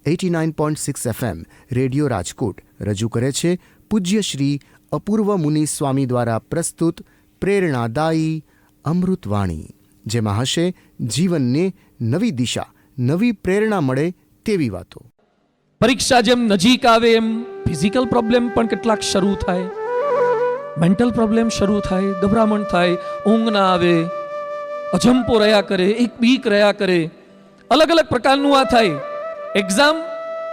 89.6 FM radio Rajkot રજૂ કરે છે પૂજ્ય શ્રી અપૂર્વ મુનિ સ્વામી દ્વારા પ્રસ્તુત પ્રેરણાદાયી અમૃતવાણી, જેમાં હશે જીવનને નવી દિશા, નવી પ્રેરણા મળે તેવી વાતો. પરીક્ષા જેમ નજીક આવે એમ ફિઝિકલ પ્રોબ્લેમ પણ કેટલાક શરૂ થાય, મેન્ટલ પ્રોબ્લેમ શરૂ થાય, ગભરામણ થાય, ઊંઘ ના આવે, અજંપો રહ્યા કરે, એક બીક રહ્યા કરે, અલગ અલગ પ્રકારનું આ થાય. એક્ઝામ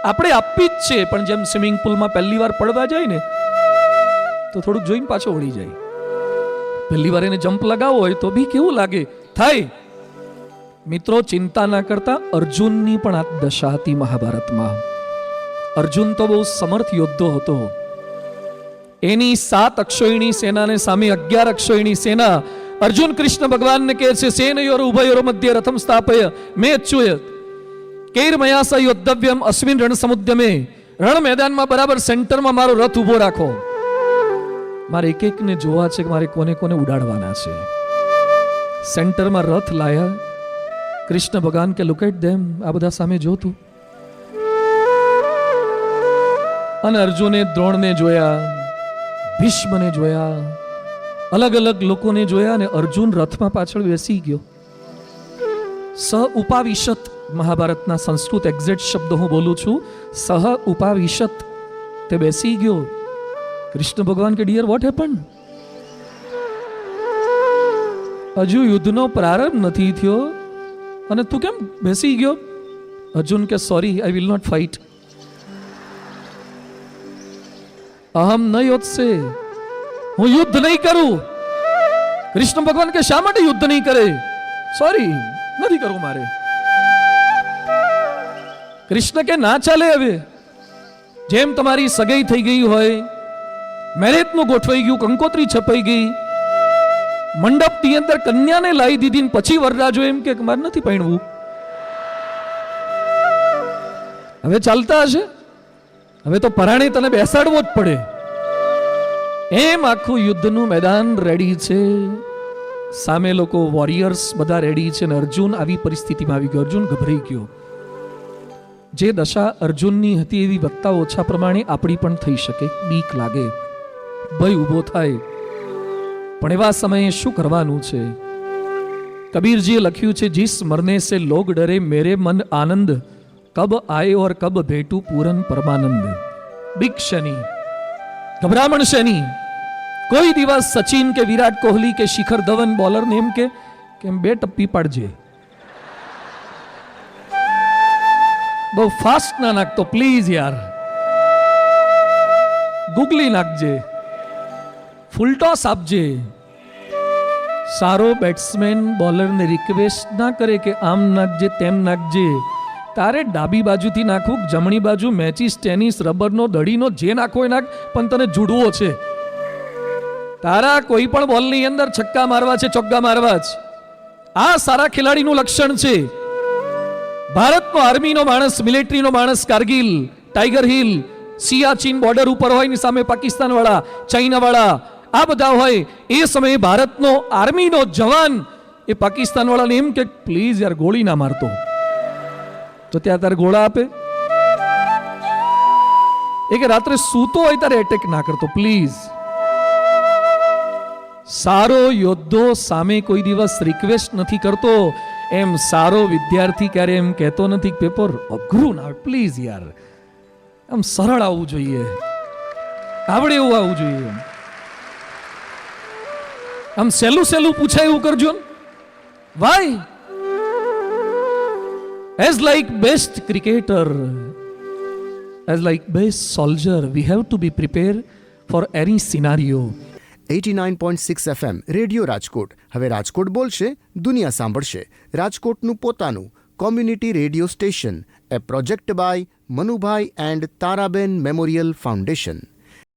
આપણે આપવી જ છે, પણ જેમ સ્વિમિંગ પુલમાં પહેલી વાર પડવા જાય ને તો થોડુંક જોઈને પાછો વળી જાય. પહેલી વાર એને જમ્પ લગાવવો હોય તો બી કેવું લાગે થાય. મિત્રો, ચિંતા ના કરતા અર્જુનની પણ આ દશા હતી મહાભારતમાં. અર્જુન તો બહુ સમર્થ યોદ્ધો હતો. એની 7 અક્ષોહિણી સેનાને સામે 11 અક્ષોહિણી સેના. અર્જુન કૃષ્ણ ભગવાનને કહે છે, સેનયોર ઉભયોર મધ્ય રથમ સ્થાપય મે અચ્યુય કૈર્મયા સ યોદ્ધવ્યમ અસ્મિન રણ સમુદ્યમે. રણ મેદાનમાં બરાબર સેન્ટરમાં મારો રથ ઉભો રાખો. મારે એક એકને જોવા છે કે મારે કોને કોને ઉડાડવાના છે. સેન્ટરમાં રથ લાયા. કૃષ્ણ ભગવાન કે લુક એટ ધેમ, આ બધા સામે જોતું. અને અર્જુને દ્રોણને જોયા, ભીષ્મને જોયા, અલગ અલગ લોકોને જોયા, અને અર્જુન રથમાં પાછળ બેસી ગયો. સ ઉપાવિશત, મહાભારતના સંસ્કૃત એક્ઝેક્ટ શબ્દ હું બોલું છું. સહ ઉપાવિશત, તે બેસી ગયો. કૃષ્ણ ભગવાન કે ડિયર વોટ હેપન? હજુ યુદ્ધનો પ્રારંભ નથી થયો અને તું કેમ બેસી ગયો? અર્જુન કે sorry, I will not fight. અહમ ન યોત્સે, હું યુદ્ધ નહીં કરું. કૃષ્ણ ભગવાન કે શા માટે યુદ્ધ નહીં કરે? સોરી, નથી કરવું મારે. કૃષ્ણ કે ના ચાલે. હવે જેમ તમારી સગાઈ થઈ ગઈ હોય, મેરેજનું ગોઠવાઈ ગયું, કંકોત્રી છપાઈ ગઈ, મંડપની અંદર કન્યાને લાવી દીધી ને પછી વરરાજો એમ કે મારે નથી પરણવું, હવે ચાલતા હશે, હવે તો પરાણે તને બેસાડવો જ પડે. એમ આખું યુદ્ધનું મેદાન રેડી છે. સામે લોકો વોરિયર્સ બધા રેડી છે, અને અર્જુન આવી પરિસ્થિતિમાં આવી ગયો. અર્જુન ગભરાઈ ગયો. જે દશા અર્જુનની હતી એવી વત્તા ઓછા પ્રમાણે આપણી પણ થઈ શકે. બીક લાગે, ભય ઊભો થાય. પણ એવા સમયે શું કરવાનું છે? કબીરજીએ લખ્યું છે, જીસ મરને સે લોગ ડરે મેરે મન આનંદ, કબ આયે ઓર કબ ભેટું પૂરન પરમાનંદ. બીક શેની, ગભરામણ શેની? કોઈ દિવસ સચિન કે વિરાટ કોહલી કે શિખર ધવન બોલરને એમ કે બે ટપ્પી પાડજે, બહુ ફાસ્ટ ના નાખતો પ્લીઝ યાર, ગુગલી નાખજે, ફૂલ ટોસ આપજે. સારો બેટ્સમેન બોલરને રિક્વેસ્ટ ના કરે કે આમ નાખજે તેમ નાખજે. તારે ડાબી બાજુથી નાખવું, જમણી બાજુ, મેચિસ, ટેનિસ, રબરનો, દડીનો, જે નાખવો એ નાખ, પણ તને જુડવો છે. તારા કોઈ પણ બોલની અંદર છક્કા મારવા છે, ચોગ્ગા મારવા છે. આ સારા ખેલાડીનું લક્ષણ છે. ભારતનો આર્મીનો માણસ, મિલિટરીનો માણસ, Kargil, tiger hill, Siachen border ઉપર હોય ની સામે પાકિસ્તાન વાળા, ચાઇના વાળા, આ બધા હોય. એ સમયે ભારતનો આર્મીનો જવાન એ પાકિસ્તાન વાળાને એમ કે પ્લીઝ યાર ગોળી ના મારતો, તો ત્યાં તારે ગોળા આપે. એ કે રાત્રે સૂતો હોય ત્યારે એટેક ના કરતો પ્લીઝ. સારો યોદ્ધો સામે કોઈ દિવસ રિક્વેસ્ટ નથી કરતો. એમ સારો વિદ્યાર્થી ક્યારે એમ કહેતો નથી પેપર અઘરું ના આવે પ્લીઝ યાર, આમ સરળ આવવું જોઈએ, આવડે એવું આવવું જોઈએ, આમ સહેલું સહેલું પૂછાય એવું કરજો. Why? As like best cricketer, as like best soldier, we have to be prepare for any scenario. 89.6 FM radio Rajkot. હવે રાજકોટ બોલશે, દુનિયા સાંભળશે. રાજકોટનું પોતાનું કોમ્યુનિટી રેડિયો સ્ટેશન, એ project by Manubhai and Taraben memorial foundation.